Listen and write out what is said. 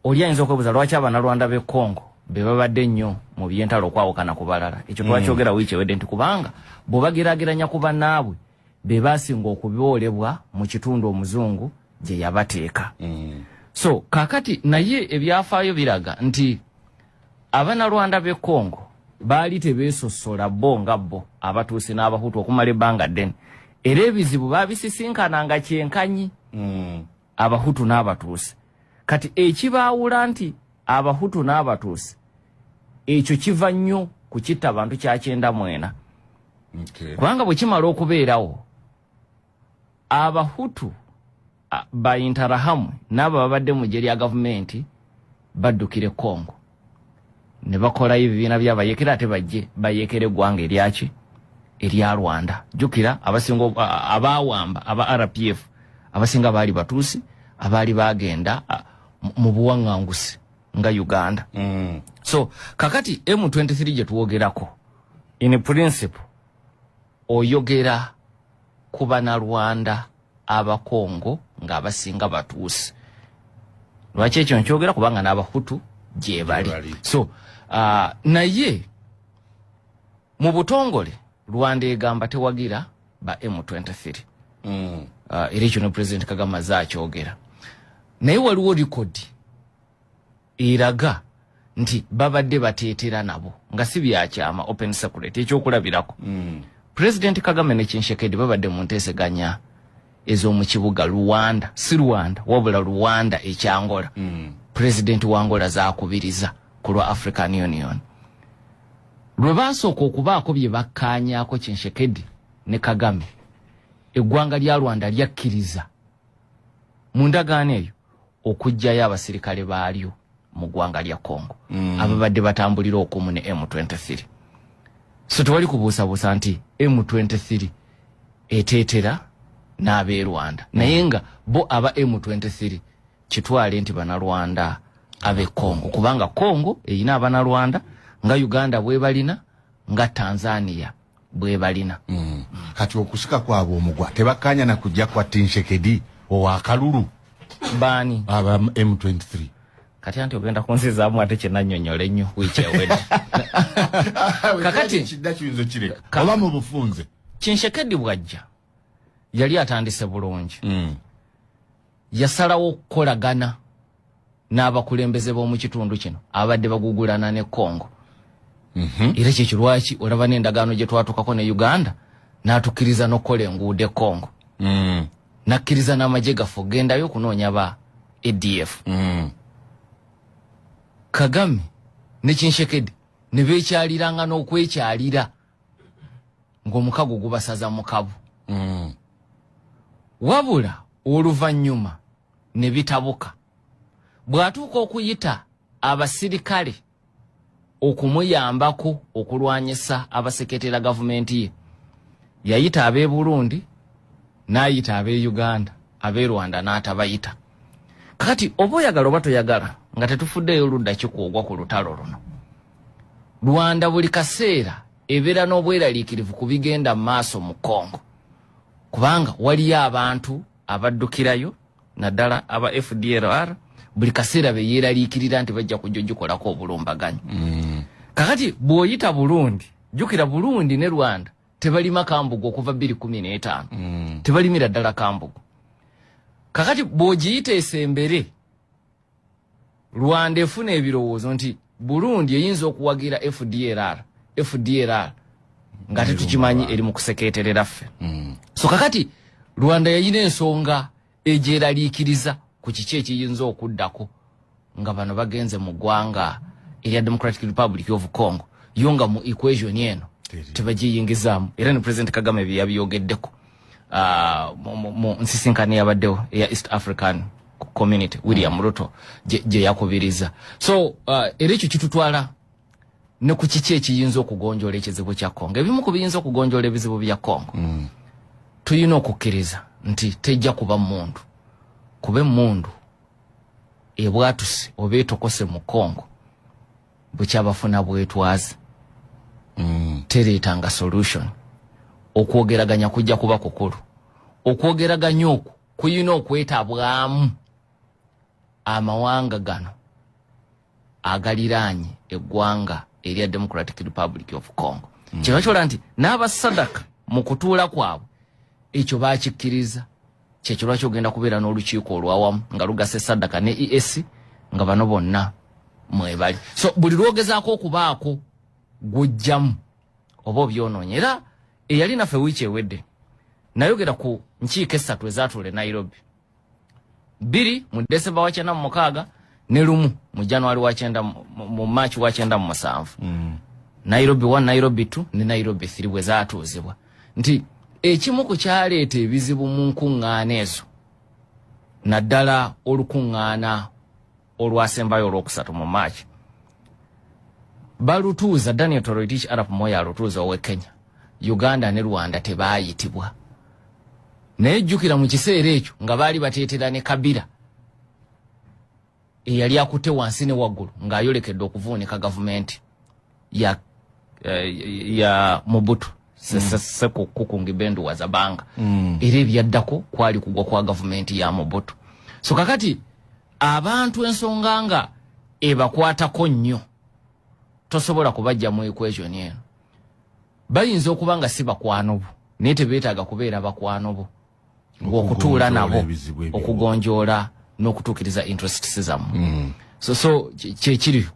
oli ayinza okwebuuza lwaki Abannarwanda b'e Congo be babadde nnyo mu byentalo okwawukana ku balala. Ekyo twakyogera wiiki ewedde nti kubanga bw'obageraageranya ku bannaabwe be baasinga okuboolebwa mu kitundu omuzungu gye yabateeka. So kakati naye ebyafaayo biraga nti Abannarwanda b'e Congo baali tebeesosola bo nga bo abatuusi n'abahutu okumala ebbanga ddene, era ebizibu baabisisinkananga kyenkanyi abahutu n'abatuusi. Kati ekibaawula nti abahutu n'abatuusi ekyo kiva nnyo ku kitta bantu kya 94. Kubanga bwe kimala okubeerawo abahutu ba Interahamwe n'abo babadde mu gye lya gavumenti baddukire Congo ne bakolayo ebibiina by'abayekera ate bajje bayekere eggwanga eryaki erya Rwanda. Jjukira abasinga abaawamba aba RPF abasinga baali batuusi abaali bagenda mu buwaŋŋangusi nga Uganda. So kakati M23 gye tuwogerako in principle oyogera ku Bannarwanda Abakongo nga abasinga batuusi. Lwaki ekyo nkyogera kubanga n'abahutu gye bali. So naye mu butongole Rwanda egamba tewagira ba M23. Era ekyo ne President Kagame azze akyogera. Naye waliwo likodi eraga nti babadde bateetera nabo nga si byakyama open secret ekyokulabirako. President Kagame ne Kinshekedi babadde mu nteeseganya ez'omu kibuga Rwanda, si Rwanda wabula Rwanda ekyangola. President wa Angola zaakubiriza ku lwa African Union. Lwe baasooka okubaako bye bakkaanyaako Kinshekedi ne Kagame, eggwanga lya Rwanda lyakkiriza mu ndagaano eyo okuggyayo abasirikale baalyo mu ggwanga lya Congo ababadde batambulira okumu ne M23. So tewali kubuusabuusa nti M23 eteetera n'ab'e Rwanda, naye nga bo aba M23 kitwale nti Bannarwanda ab'e Congo, kubanga Congo eyina Abannarwanda nga Uganda bwe balina, nga Tanzania bwe balina. Kati okusika kwabwe omugwa tebakkaanya na kujja kwa Kinshekedi owakalulu baani aba M23. Kati anti ogenda kunzizaamu ate kye nannyonnyole nnyo wiiki ewedde. Kakati kidda kiyinza kireka oba mu bufunze. Kinshekedi bw'ajja yali atandise bulungi. Yasalawo okukolagana n'abakulembeze b'omu kitundu kino abadde bagugulana ne Congo. Era kyekyo lwaki olaba n'endagaano gye twatukako ne Uganda n'atukkiriza n'okkola enguudo e Congo. Nakkiriza n'amagye gaffe ogendayo okunoonya ba ADF. Kagame ne Kinshekedi ne beekyaliranga n'okwekyalira ng'omukago gubasaza mu kabu. Wabula oluvannyuma ne bitabuka. Bw'atuuka okuyita abasirikale okumuyambako okulwanyisa abaseketera gavumenti ye, yayita ab'e Burundi n'ayita ab'e Uganda, ab'e Rwanda n'atabayita. Kati oba oyagala oba toyagala nga tetufuddeyo ludda kikuogwa ku lutalo luno, Rwanda buli kaseera ebeera n'obweraliikirivu ku bigenda mu maaso mu Congo, kubanga waliyo abantu abaddukirayo naddala aba FDLR buli kaseera be yeeraliikirira nti bajja kujja gikolako obulumbaganyi. Kakati bw'oyita Burundi, jjukira Burundi ne Rwanda tebalima kambugu okuva 2015. Tebalimira ddala kambugu. Kakati bw'ogiyita esembere, Rwanda efuna ebirowoozo nti Burundi eyinza okuwagira FDLR nga tetukimanyi eri mu kusekeeterera ffe. So kakati Rwanda yayina ensonga egyeraliikiriza ku kiki ekiyinza okuddako nga bano bagenze mu ggwanga erya Democratic Republic of Congo, yo nga mu equation eno tebagiyingizaamu. Era ne President Kagame byabiyogeddeko mu nsisinkano yabaddewo eya East African Community, William Ruto gye yakubiriza. So era ekyo kitutwala ne ku kiki ekiyinza okugonjoola ekizibu kya Congo. Ebimu ku biyinza okugonjoola ebizibu bya Congo tuyina okukkiriza nti tejja kuba mundu, kube mundu ebwatuse oba etokose mu Congo bukyabafuna bwetwaze. Tereetanga solution. Okwogeraganya kujja kuba kukulu. Okwogeraganya okwo kuyina okwetabwamu amawanga gano agaliranye eggwanga erya Democratic Republic of Congo. Kibachola nti n'abasadaka mu kutuula kwabwe ekyo bakikkiriza kyekyo lwaki ogenda kubeera n'olukiiko olwawamu nga lugase sadaka ne EAC nga bano bonna mwebali. So buli lwogezaako okubaako gujjamu oba obyonoonya. Era eyali naffe wiiki ewedde nayogera ku nkiiko essatu ezaatuule Nairobi, 2 mu December wa 96 ne 1 mu January wa 9 mu March wa 97. Nairobi 1, Nairobi 2 ne Nairobi 3 bwe zaatuuzibwa. Nti ekimu ku kyaleeta ebizibu mu nkuŋŋaana ezo naddala olukuŋŋaana olwasembayo olwokusatu mu March, balutuuza Daniel Toroitich Arap Moi alutuuza owe Kenya, Uganda ne Rwanda tebaayitibwa. Naye jjukira mu kiseera ekyo nga baali bateetera ne Kabila eyali akutte wansi ne waggulu ng'ayolekedde okuvuunika gavumenti ya Mobutu Seko Kuku Ngbendu wa Zabanga. Era ebyaddako kwali kugwa kwa gavumenti ya Mobutu. So kakati abantu ensonga nga ebakwatako nnyo tosobola kubajja mu equation eno. Bayinza okuba nga si bakwano bo naye tebeetaaga kubeera bakwano bo okutuula nabo okugonjoola n'okutuukiriza interests zammwe. So kyekiri